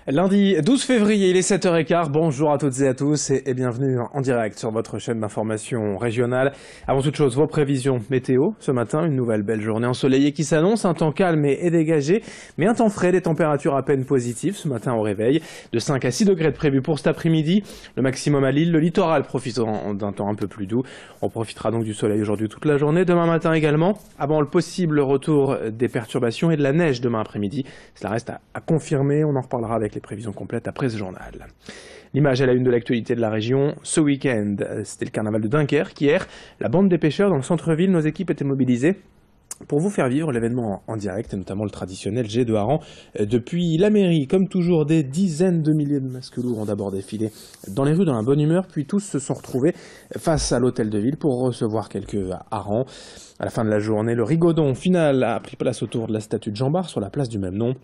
Lundi 12 février, il est 7h15. Bonjour à toutes et à tous et bienvenue en direct sur votre chaîne d'information régionale. Avant toute chose, vos prévisions météo. Ce matin, une nouvelle belle journée ensoleillée qui s'annonce. Un temps calme et dégagé, mais un temps frais, des températures à peine positives ce matin au réveil. De 5 à 6 degrés de prévu pour cet après-midi. Le maximum à Lille, le littoral profitant d'un temps un peu plus doux. On profitera donc du soleil aujourd'hui toute la journée. Demain matin également, avant le possible retour des perturbations et de la neige demain après-midi. Cela reste à confirmer. On en reparlera avec les prévisions complètes après ce journal. L'image à la une de l'actualité de la région. Ce week-end, c'était le carnaval de Dunkerque. Hier, la bande des pêcheurs dans le centre-ville, nos équipes étaient mobilisées pour vous faire vivre l'événement en direct, et notamment le traditionnel jet de hareng. Depuis la mairie, comme toujours, des dizaines de milliers de masques lourds ont d'abord défilé dans les rues dans la bonne humeur, puis tous se sont retrouvés face à l'hôtel de ville pour recevoir quelques harengs. À la fin de la journée, le rigodon final a pris place autour de la statue de Jean Bart sur la place du même nom.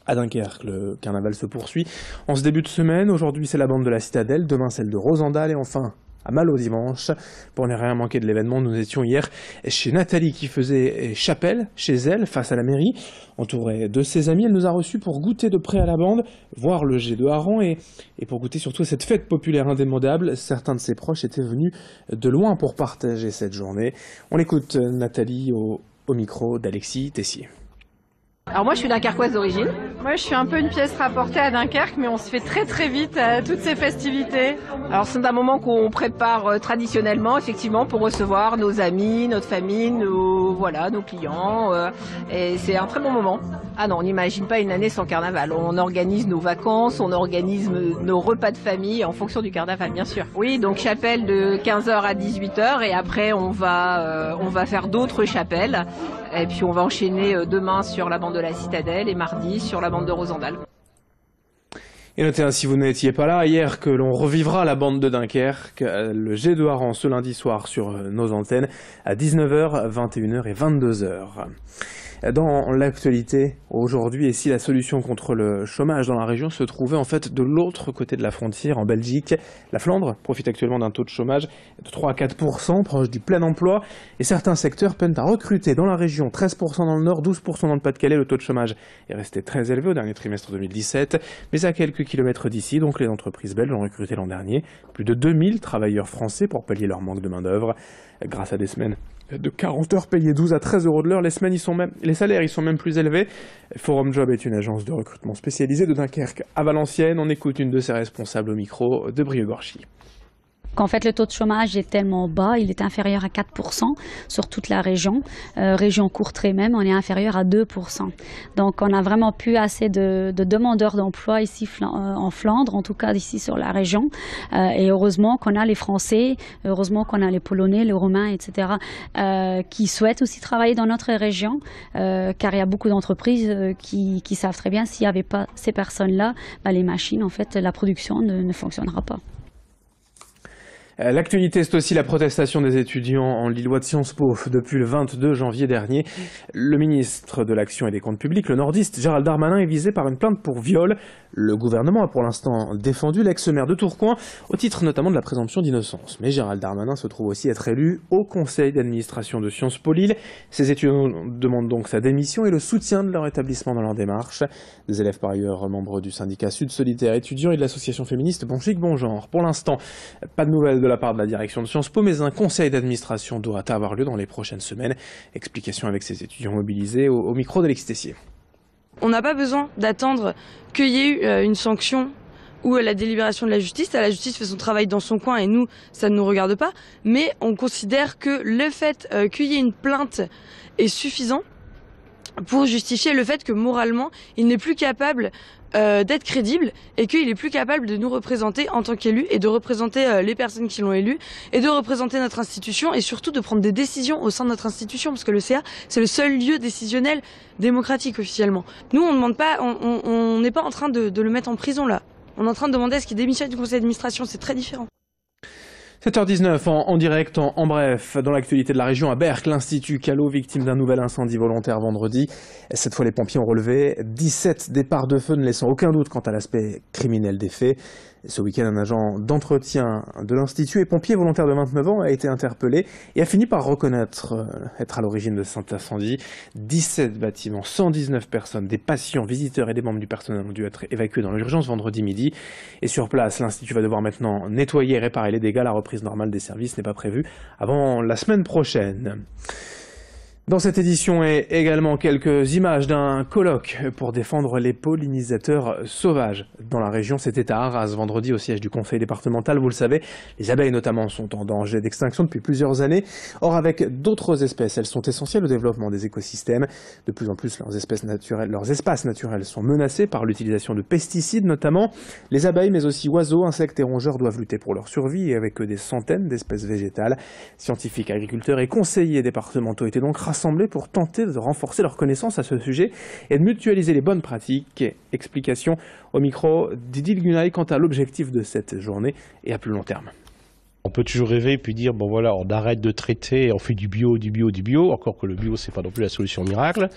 À Dunkerque, le carnaval se poursuit en ce début de semaine. Aujourd'hui, c'est la bande de la Citadelle, demain celle de Rosendal et enfin à Malo dimanche. Pour ne rien manquer de l'événement, nous étions hier chez Nathalie qui faisait chapelle chez elle face à la mairie. Entourée de ses amis, elle nous a reçus pour goûter de près à la bande, voir le jet de hareng et pour goûter surtout à cette fête populaire indémodable. Certains de ses proches étaient venus de loin pour partager cette journée. On écoute Nathalie au micro d'Alexis Tessier. Alors moi je suis dunkerquoise d'origine. Moi je suis un peu une pièce rapportée à Dunkerque, mais on se fait très vite à toutes ces festivités. Alors c'est un moment qu'on prépare traditionnellement, effectivement, pour recevoir nos amis, notre famille, nos clients. Et c'est un très bon moment. Ah non, on n'imagine pas une année sans carnaval. On organise nos vacances, on organise nos repas de famille en fonction du carnaval, bien sûr. Oui, donc chapelle de 15h à 18h et après on va faire d'autres chapelles. Et puis on va enchaîner demain sur la bande de la Citadelle et mardi sur la bande de Rosendal. Et notez, si vous n'étiez pas là hier, que l'on revivra la bande de Dunkerque, le jet de hareng ce lundi soir sur nos antennes à 19h, 21h et 22h. Dans l'actualité aujourd'hui, et si la solution contre le chômage dans la région se trouvait en fait de l'autre côté de la frontière, en Belgique. La Flandre profite actuellement d'un taux de chômage de 3 à 4%, proche du plein emploi, et certains secteurs peinent à recruter. Dans la région, 13% dans le Nord, 12% dans le Pas-de-Calais, le taux de chômage est resté très élevé au dernier trimestre 2017, mais à quelques kilomètres d'ici, donc les entreprises belges ont recruté l'an dernier plus de 2000 travailleurs français pour pallier leur manque de main-d'œuvre. Grâce à des semaines de 40 heures payées 12 à 13 euros de l'heure, les salaires sont même plus élevés. Forum Job est une agence de recrutement spécialisée de Dunkerque à Valenciennes. On écoute une de ses responsables au micro de Brieux-Gorchy. Qu'en fait le taux de chômage est tellement bas, il est inférieur à 4% sur toute la région. Région Courtrai même, on est inférieur à 2%. Donc on a vraiment plus assez de demandeurs d'emploi ici en Flandre, en tout cas ici sur la région. Et heureusement qu'on a les Français, heureusement qu'on a les Polonais, les Roumains, etc. Qui souhaitent aussi travailler dans notre région, car il y a beaucoup d'entreprises qui savent très bien s'il n'y avait pas ces personnes-là, les machines, en fait, la production ne fonctionnera pas. L'actualité, c'est aussi la protestation des étudiants en lillois de Sciences Po depuis le 22 janvier dernier. Le ministre de l'Action et des Comptes Publics, le nordiste Gérald Darmanin, est visé par une plainte pour viol. Le gouvernement a pour l'instant défendu l'ex-maire de Tourcoing au titre notamment de la présomption d'innocence. Mais Gérald Darmanin se trouve aussi être élu au conseil d'administration de Sciences Po Lille. Ces étudiants demandent donc sa démission et le soutien de leur établissement dans leur démarche. Des élèves par ailleurs membres du syndicat Sud Solidaire étudiants et de l'association féministe Bon Chic Bon Genre. Pour l'instant, pas de nouvelles de la part de la direction de Sciences Po, mais un conseil d'administration doit avoir lieu dans les prochaines semaines. Explication avec ces étudiants mobilisés au micro d'Alexis Tessier. On n'a pas besoin d'attendre qu'il y ait eu une sanction ou la délibération de la justice. La justice fait son travail dans son coin et nous, ça ne nous regarde pas. Mais on considère que le fait qu'il y ait une plainte est suffisant pour justifier le fait que moralement, il n'est plus capable d'être crédible et qu'il est plus capable de nous représenter en tant qu'élu et de représenter les personnes qui l'ont élu et de représenter notre institution et surtout de prendre des décisions au sein de notre institution parce que le CA c'est le seul lieu décisionnel démocratique officiellement. Nous on demande pas, on n'est pas en train de le mettre en prison là. On est en train de demander à ce qu'il démissionne du conseil d'administration, c'est très différent. 7h19 en direct, en bref, dans l'actualité de la région, à Berck, l'Institut Callot, victime d'un nouvel incendie volontaire vendredi. Cette fois, les pompiers ont relevé 17 départs de feu, ne laissant aucun doute quant à l'aspect criminel des faits. Ce week-end, un agent d'entretien de l'Institut et pompier volontaire de 29 ans a été interpellé et a fini par reconnaître être à l'origine de cet incendie. 17 bâtiments, 119 personnes, des patients, visiteurs et des membres du personnel ont dû être évacués dans l'urgence vendredi midi. Et sur place, l'Institut va devoir maintenant nettoyer et réparer les dégâts. La reprise normale des services n'est pas prévue avant la semaine prochaine. Dans cette édition est également quelques images d'un colloque pour défendre les pollinisateurs sauvages dans la région. C'était à Arras vendredi au siège du conseil départemental. Vous le savez, les abeilles notamment sont en danger d'extinction depuis plusieurs années. Or, avec d'autres espèces, elles sont essentielles au développement des écosystèmes. De plus en plus, leurs espaces naturels sont menacés par l'utilisation de pesticides notamment. Les abeilles, mais aussi oiseaux, insectes et rongeurs doivent lutter pour leur survie et avec eux des centaines d'espèces végétales. Scientifiques, agriculteurs et conseillers départementaux étaient donc rassemblés pour tenter de renforcer leurs connaissances à ce sujet et de mutualiser les bonnes pratiques. Explication au micro d'Idil Gunay quant à l'objectif de cette journée et à plus long terme. On peut toujours rêver et puis dire, bon voilà, on arrête de traiter, on fait du bio, encore que le bio, c'est pas non plus la solution miracle.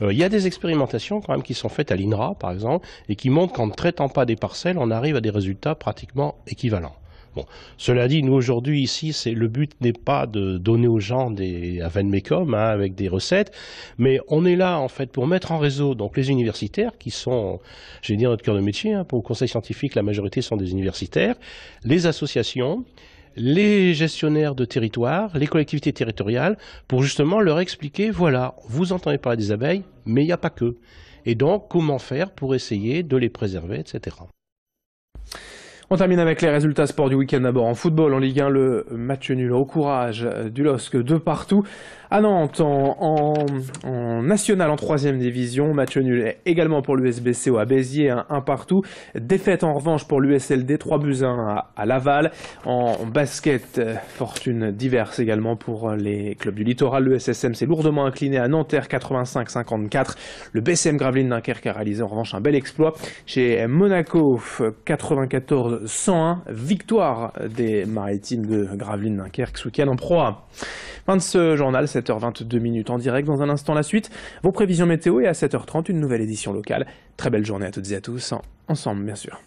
Il y a des expérimentations quand même qui sont faites à l'INRA, par exemple, et qui montrent qu'en ne traitant pas des parcelles, on arrive à des résultats pratiquement équivalents. Bon, cela dit, nous aujourd'hui ici, le but n'est pas de donner aux gens des vade-mecum avec des recettes, mais on est là en fait pour mettre en réseau donc les universitaires qui sont, j'ai dit notre cœur de métier, pour le conseil scientifique, la majorité sont des universitaires, les associations, les gestionnaires de territoire, les collectivités territoriales, pour justement leur expliquer, voilà, vous entendez parler des abeilles, mais il n'y a pas que. Et donc, comment faire pour essayer de les préserver, etc. On termine avec les résultats sport du week-end d'abord. En football, en Ligue 1, le match nul au courage du LOSC de partout. À Nantes, en national, en 3e division, match nul également pour l'USBCO à Béziers, un partout. Défaite en revanche pour l'USLD, 3-1 à Laval. En basket, fortune diverse également pour les clubs du littoral. Le SSM s'est lourdement incliné à Nanterre, 85-54. Le BCM Gravelines Dunkerque a réalisé en revanche un bel exploit chez Monaco, 94-101. Victoire des maritimes de Gravelines Dunkerque ce week-end en Pro A. Fin de ce journal, 7h22 en direct. Dans un instant, la suite, vos prévisions météo et à 7h30, une nouvelle édition locale. Très belle journée à toutes et à tous, ensemble bien sûr.